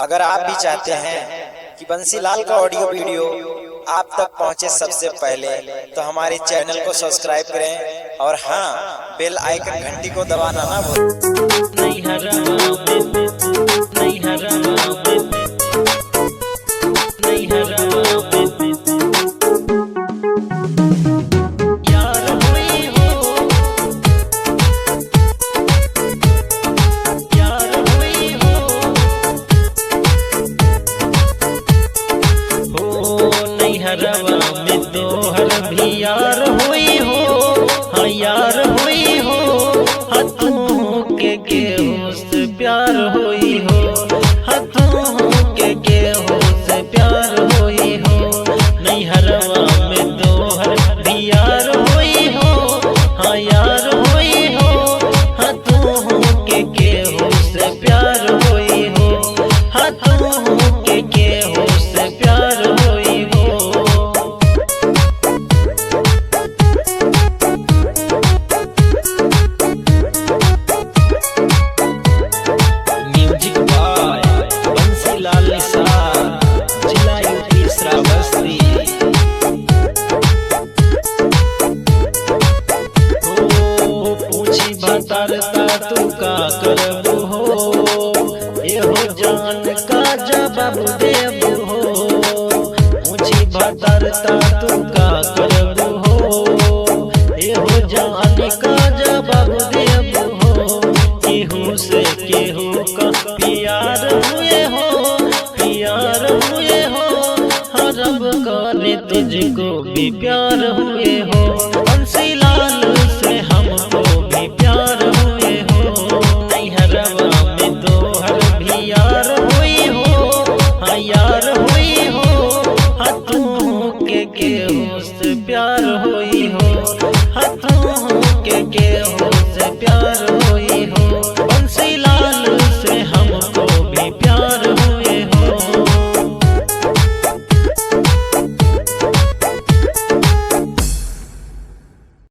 अगर आप भी चाहते हैं कि बंसीलाल का ऑडियो वीडियो आप तक पहुंचे सबसे पहले, तो हमारे चैनल को सब्सक्राइब करें और हाँ, बेल आइकन घंटी को दबाना ना हरवा में तोहर भी यार हुई हो, हाँ यार हुई हो, हाँ तू के हो से प्यार हुई हो, हाँ तू के हो से प्यार हुई हो। नहीं हरवा में तोहर भी यार हुई हो, हाँ यार हुई हो, हाँ तू के हो से प्यार हुई हो, हाँ तू के हो से प्यार हुई हो। बतरता तू का करबू हो, एहो जान का जवाब देबू हो। मुझी बतरता तू का करबू हो, एहो जान का जवाब देबू हो। केहू से केहू का प्यार हुए हो, प्यार हुए हो, हर रब करे तुझको भी प्यार हुए हो। बंसीलाल से हमको भी प्यार हुए हो। नहीं हरवा में तोहर भी यार हुई हो, हाँ यार हुई हो, हाँ तू के हो से प्यार हुई हो, हाँ तू के हो से प्यार